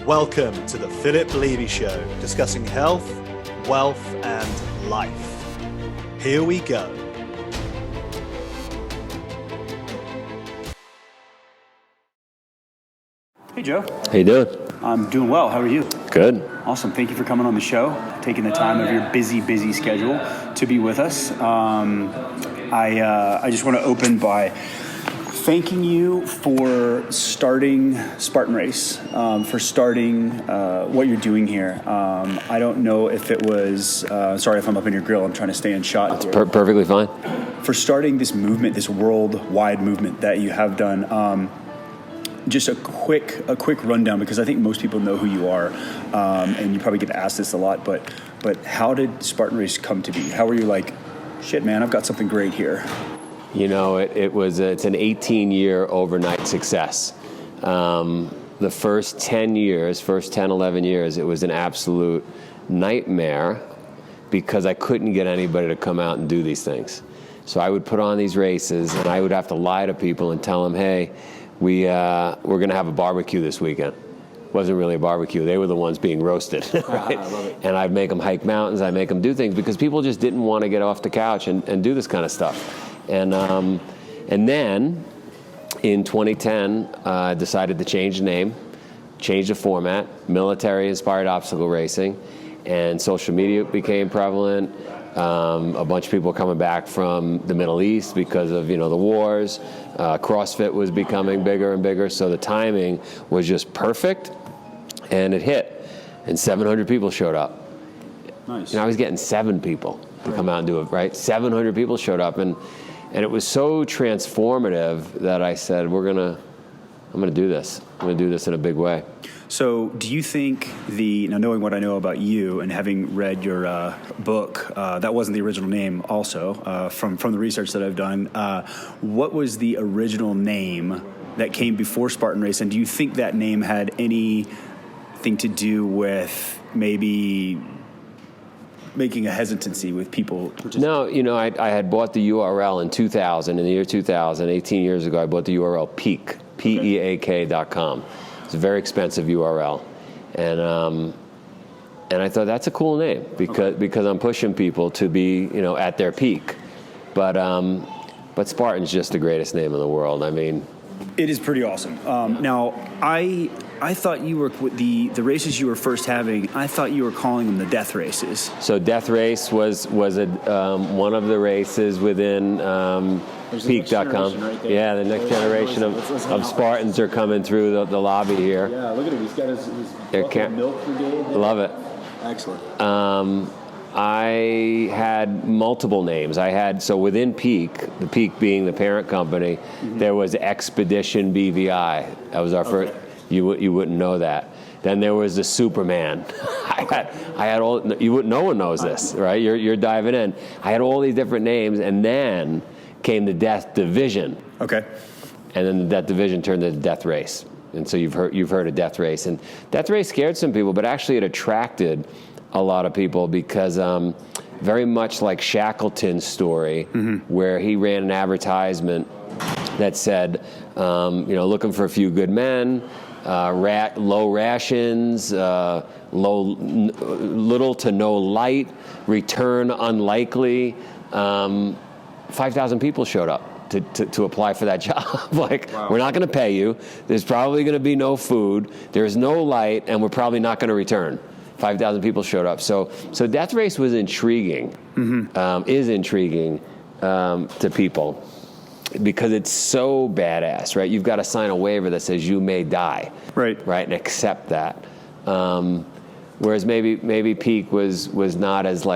Welcome to the Philip Levy Show, discussing health, wealth, and life. Here we go. Hey, Joe. How you doing? I'm doing well. How are you? Good. Awesome. Thank you for coming on the show, taking the time of your busy schedule to be with us. I just want to open by thanking you for starting Spartan Race, for starting what you're doing here. I don't know if it was, sorry if I'm up in your grill, I'm trying to stay in shot. It's perfectly fine. For starting this movement, this worldwide movement that you have done. Just a quick rundown, because I think most people know who you are, and you probably get asked this a lot, but how did Spartan Race come to be? How were you like, shit, man, I've got something great here? You know, it's an 18-year overnight success. The first 10, 11 years, it was an absolute nightmare because I couldn't get anybody to come out and do these things. So I would put on these races, and I would have to lie to people and tell them, hey, we're going to have a barbecue this weekend. Wasn't really a barbecue. They were the ones being roasted, right? I love it. And I'd make them hike mountains. I'd make them do things because people just didn't want to get off the couch and do this kind of stuff. And then in 2010, I decided to change the name, change the format, military-inspired obstacle racing, and social media became prevalent. A bunch of people coming back from the Middle East because of, the wars. CrossFit was becoming bigger and bigger, so the timing was just perfect, and it hit. And 700 people showed up. Nice. I was getting 7 people to come out and do it, right? 700 people showed up, and it was so transformative that I said, I'm gonna do this. I'm gonna do this in a big way. So do you think now knowing what I know about you and having read your book, that wasn't the original name also, from the research that I've done, what was the original name that came before Spartan Race? And do you think that name had anything to do with maybe making a hesitancy with people? No, I had bought the URL in 2000, in the year 2000, 18 years ago, I bought the URL Peak, PEAK.com. It's a very expensive URL, and I thought that's a cool name because I'm pushing people to be at their peak, but Spartan's just the greatest name in the world. I mean, it is pretty awesome. Now I thought you were with the races you were first having. I thought you were calling them the death races. So Death Race was one of the races within. Peak.com. Right, yeah, the next generation of Spartans are coming through the lobby here. Yeah, look at him. He's got his milk brigade. Love it. Excellent. I had multiple names. So within Peak, the Peak being the parent company, there was Expedition BVI. That was our first. You wouldn't know that. Then there was the Superman. I had all. No one knows this, right? You're diving in. I had all these different names, and then came the Death Division. Okay. And then the Death Division turned into Death Race. And so you've heard of Death Race. And Death Race scared some people, but actually it attracted a lot of people because very much like Shackleton's story, where he ran an advertisement that said, looking for a few good men, low rations, little to no light, return unlikely. 5,000 people showed up to apply for that job. Wow. We're not going to pay you. There's probably going to be no food. There's no light, and we're probably not going to return. 5,000 people showed up. So Death Race was intriguing, is intriguing to people because it's so badass, right? You've got to sign a waiver that says you may die, right, and accept that. Whereas maybe Peak was not as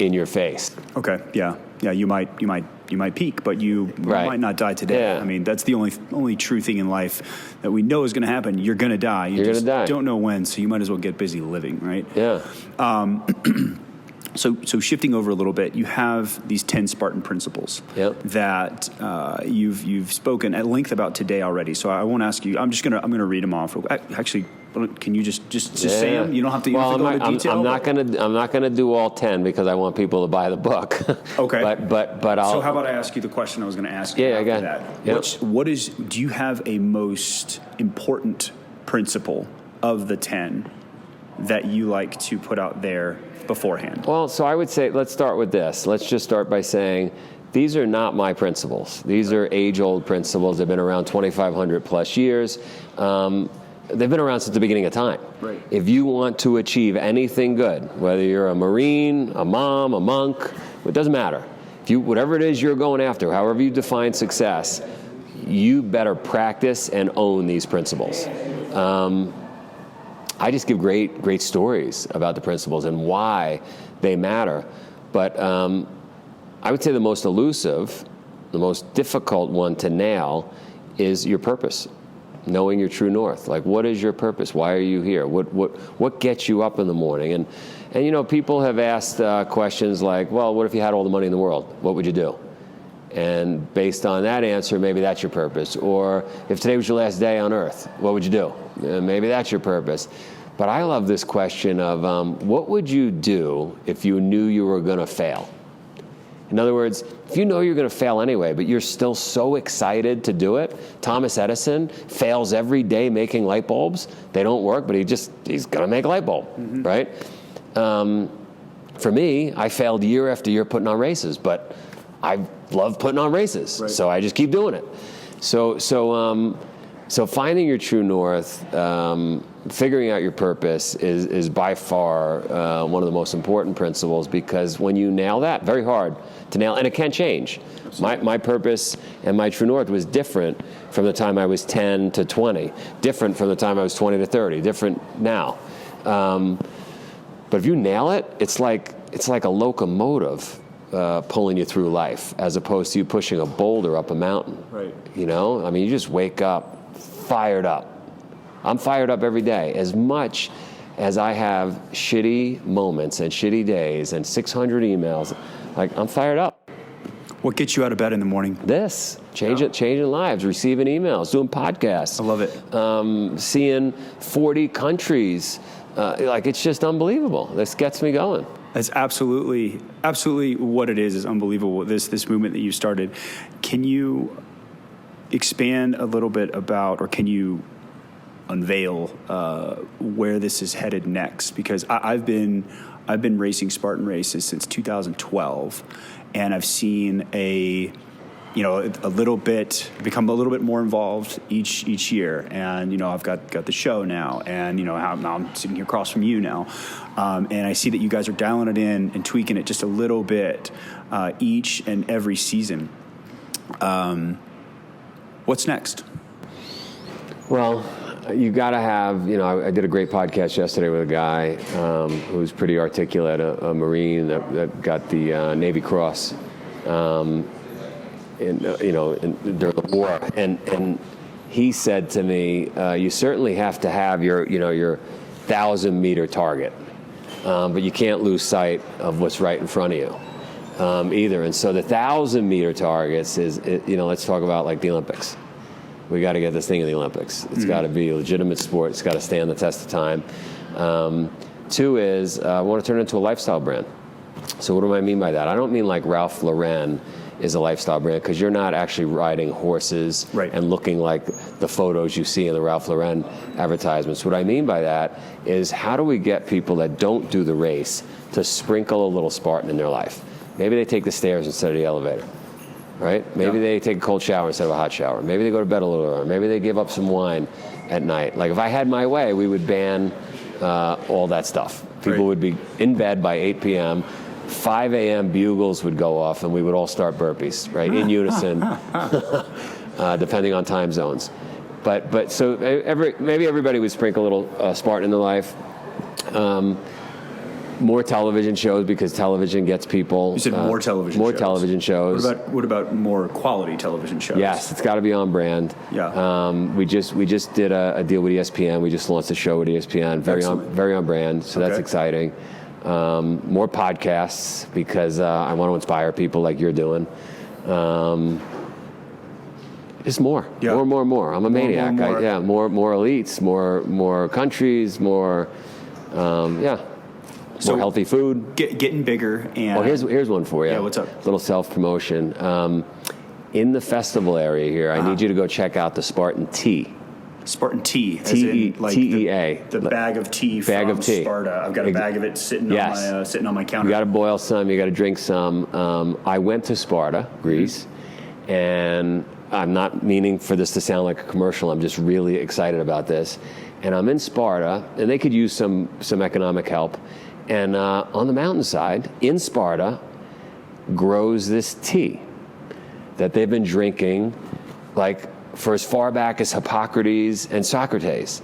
in your face. Okay, yeah, you might peak, but you might not die today. Yeah. I mean, that's the only true thing in life that we know is going to happen. You're going to die. You just don't know when, so you might as well get busy living, right? Yeah. So shifting over a little bit, you have these 10 Spartan principles that you've spoken at length about today already. So I won't ask you. I'm gonna read them off. Actually, can you just say them? You don't have to. Go into detail. I'm not gonna do all 10 because I want people to buy the book. Okay. But I'll. So how about I ask you the question I was going to ask you? Yeah, after that. Yep. Do you have a most important principle of the 10 that you like to put out there beforehand? Well, so I would say, let's start with this. Let's just start by saying, these are not my principles. These are age-old principles. They've been around 2,500 plus years. They've been around since the beginning of time. Right. If you want to achieve anything good, whether you're a Marine, a mom, a monk, it doesn't matter. Whatever it is you're going after, however you define success, you better practice and own these principles. I just give great stories about the principles and why they matter. But I would say the most elusive, the most difficult one to nail is your purpose. Knowing your true north. Like, what is your purpose? Why are you here? What gets you up in the morning? And people have asked questions like, well, what if you had all the money in the world? What would you do? And based on that answer, maybe that's your purpose. Or if today was your last day on earth, what would you do? Maybe that's your purpose. But I love this question of what would you do if you knew you were going to fail? In other words, if you know you're going to fail anyway, but you're still so excited to do it. Thomas Edison fails every day making light bulbs. They don't work, but he's going to make a light bulb, right? For me, I failed year after year putting on races, but I love putting on races, right. So I just keep doing it. So finding your true north, figuring out your purpose is by far one of the most important principles, because when you nail that, very hard to nail, and it can change. My purpose and my true north was different from the time I was 10 to 20, different from the time I was 20 to 30, different now. But if you nail it, it's like a locomotive pulling you through life, as opposed to you pushing a boulder up a mountain. Right. You just wake up fired up. I'm fired up every day. As much as I have shitty moments and shitty days and 600 emails, I'm fired up. What gets you out of bed in the morning? Changing lives, receiving emails, doing podcasts. I love it. Seeing 40 countries. It's just unbelievable. This gets me going. That's absolutely what it is unbelievable. This movement that you started. Can you expand a little bit about, or can you unveil where this is headed next? Because I've been racing Spartan races since 2012, and I've seen become a little bit more involved each year. And I've got the show now, and now I'm sitting here across from you now, and I see that you guys are dialing it in and tweaking it just a little bit each and every season. What's next? Well, you got to have, I did a great podcast yesterday with a guy who's pretty articulate, a Marine that got the Navy Cross, during the war. And he said to me, you certainly have to have your 1,000-meter target, but you can't lose sight of what's right in front of you either. And so the 1,000-meter targets is, let's talk about like the Olympics. We got to get this thing in the Olympics. It's got to be a legitimate sport. It's got to stand the test of time. Two is, I want to turn it into a lifestyle brand. So what do I mean by that? I don't mean like Ralph Lauren is a lifestyle brand, because you're not actually riding horses right. and looking like the photos you see in the Ralph Lauren advertisements. What I mean by that is, how do we get people that don't do the race to sprinkle a little Spartan in their life? Maybe they take the stairs instead of the elevator. Right? Maybe they take a cold shower instead of a hot shower. Maybe they go to bed a little earlier. Maybe they give up some wine at night. Like, if I had my way, we would ban all that stuff. People would be in bed by 8 p.m., 5 a.m. bugles would go off, and we would all start burpees, right, in unison, depending on time zones. But so maybe everybody would sprinkle a little Spartan in their life. More television shows, because television gets people. You said more television shows. More television shows. What about more quality television shows? Yes, it's got to be on brand. Yeah. We just did a deal with ESPN. We just launched a show with ESPN. Very on brand. So that's exciting. More podcasts, because I want to inspire people like you're doing. Just more. Yeah. More. I'm a maniac. More elites, more countries, more. So more healthy food. Getting bigger. And here's one for you. Yeah, what's up? A little self-promotion. In the festival area here, I need you to go check out the Spartan Tea. Spartan tea. TEA. The bag of tea Bag from of tea. Sparta. I've got a bag of it sitting on my counter. You got to boil some. You got to drink some. I went to Sparta, Greece, and I'm not meaning for this to sound like a commercial. I'm just really excited about this. And I'm in Sparta, and they could use some economic help. And on the mountainside in Sparta grows this tea that they've been drinking like for as far back as Hippocrates and Socrates.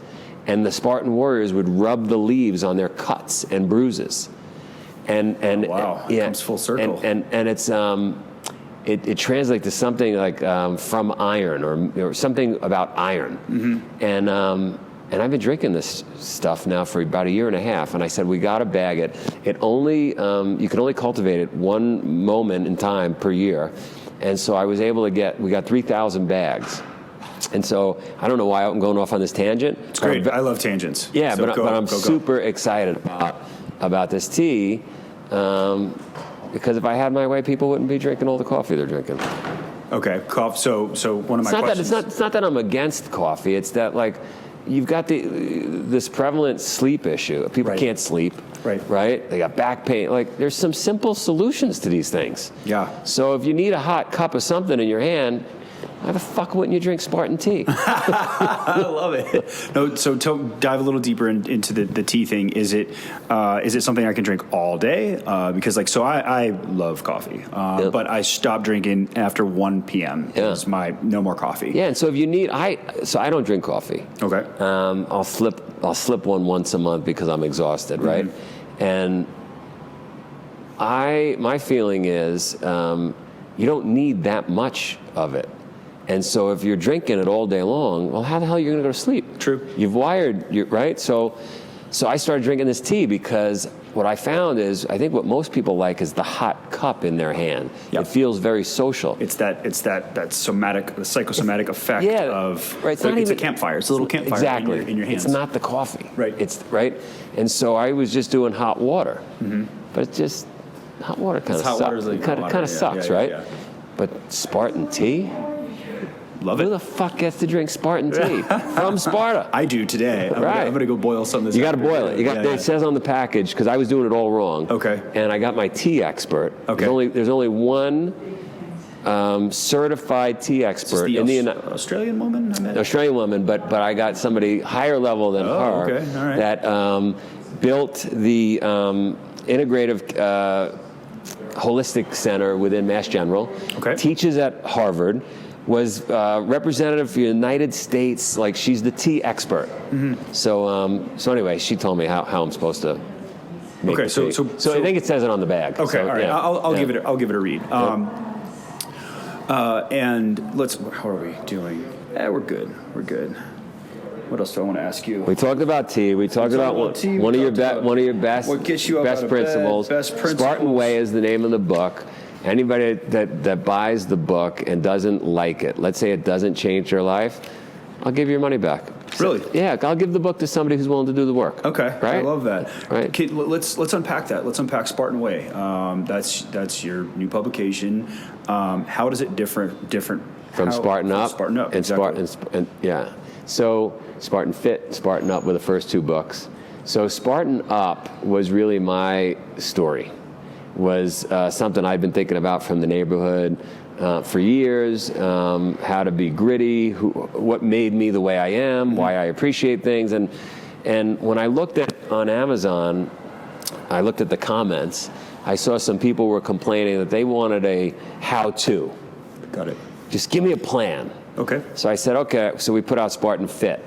And the Spartan warriors would rub the leaves on their cuts and bruises. And wow, it comes full circle. And it's it translates to something like from iron or something about iron. Mm-hmm. And I've been drinking this stuff now for about a year and a half. And I said, we got to bag it. It only you can only cultivate it one moment in time per year. And so I was able to we got 3,000 bags. And so I don't know why I'm going off on this tangent. It's great. I love tangents. Yeah, so but I'm super excited about this tea because if I had my way, people wouldn't be drinking all the coffee they're drinking. Okay, coffee. So one of my questions. It's not that I'm against coffee. It's that like you've got this prevalent sleep issue. People can't sleep. Right? They got back pain. Like there's some simple solutions to these things. Yeah. So if you need a hot cup of something in your hand, why the fuck wouldn't you drink Spartan tea? I love it. No, so dive a little deeper into the tea thing. Is it something I can drink all day? Because I love coffee, but I stopped drinking after 1 p.m. It's my no more coffee. Yeah, and so if you need, I don't drink coffee. Okay. I'll slip one once a month because I'm exhausted, right? Mm-hmm. And my feeling is you don't need that much of it. And so if you're drinking it all day long, well, how the hell are you going to go to sleep? True. You've wired, right? So I started drinking this tea because what I found is, I think what most people like is the hot cup in their hand. Yep. It feels very social. It's that somatic, the psychosomatic effect of, right. It's a campfire. It's a little campfire exactly. in your hands. It's not the coffee. Right. It's right. And so I was just doing hot water. Mm-hmm. But it's just, hot water kind of sucks. It kind of sucks, right? Yeah. But Spartan tea? Love it. Who the fuck gets to drink Spartan tea from Sparta? I do today. I'm going to go boil some this You got to boil it. It says on the package, because I was doing it all wrong. Okay. And I got my tea expert. Okay. There's only one certified tea expert in the Australian woman. Australian woman, but I got somebody higher level than her that built the integrative holistic center within Mass General. Okay. Teaches at Harvard. Was representative for the United States, like she's the tea expert. Mm-hmm. So anyway, she told me how I'm supposed to make the tea. So I think it says it on the bag. Okay, so, all right. Yeah. I'll give it a read. And how are we doing? We're good. What else do I want to ask you? We talked about tea. We talked about one of your best what gets you best principles. Best principles. Spartan Way is the name of the book. Anybody that buys the book and doesn't like it, let's say it doesn't change their life, I'll give your money back. Really? Yeah, I'll give the book to somebody who's willing to do the work. Okay, right? I love that. Right. Okay, let's unpack that. Let's unpack Spartan Way. That's your new publication. How does it different from Spartan Up? Spartan Up, and exactly. So Spartan Fit, Spartan Up were the first two books. So Spartan Up was really my story. Was something I'd been thinking about from the neighborhood for years, how to be gritty, what made me the way I am, why I appreciate things. And when I looked on Amazon, I looked at the comments, I saw some people were complaining that they wanted a how-to. Got it. Just give me a plan. Okay. So I said, okay, so we put out Spartan Fit.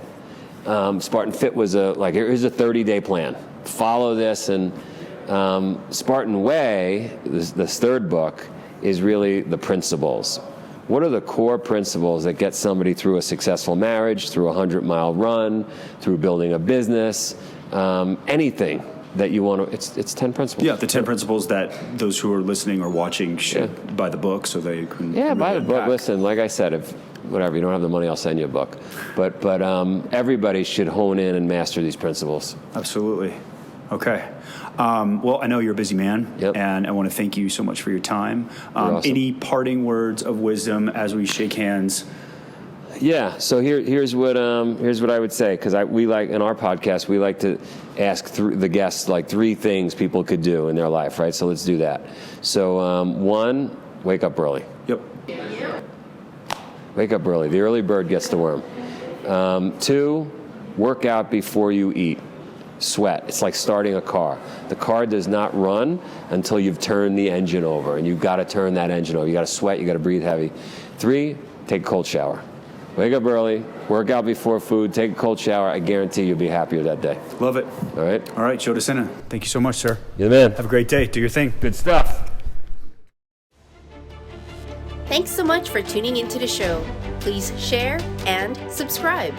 Spartan Fit was here's a 30-day plan. Follow this, and Spartan Way, this third book, is really the principles. What are the core principles that get somebody through a successful marriage, through a 100-mile run, through building a business, anything that you want to, it's 10 principles. Yeah, the 10 principles that those who are listening or watching should buy the book so they can buy the book. Listen, like I said, if you don't have the money, I'll send you a book. But everybody should hone in and master these principles. Absolutely. Okay. Well, I know you're a busy man, and I want to thank you so much for your time. Awesome. Any parting words of wisdom as we shake hands? Yeah. So here's what I would say, because we like in our podcast we like to ask the guests like 3 things people could do in their life, right? So let's do that. So 1, wake up early. Yep. Wake up early. The early bird gets the worm. 2, work out before you eat. Sweat. It's like starting a car. The car does not run until you've turned the engine over, and you've got to turn that engine over. You got to sweat. You got to breathe heavy. 3, take a cold shower. Wake up early, work out before food, take a cold shower. I guarantee you'll be happier that day. Love it. All right? All right, Joe De Sena, thank you so much, sir. You're the man. Have a great day. Do your thing. Good stuff. Thanks so much for tuning into the show. Please share and subscribe.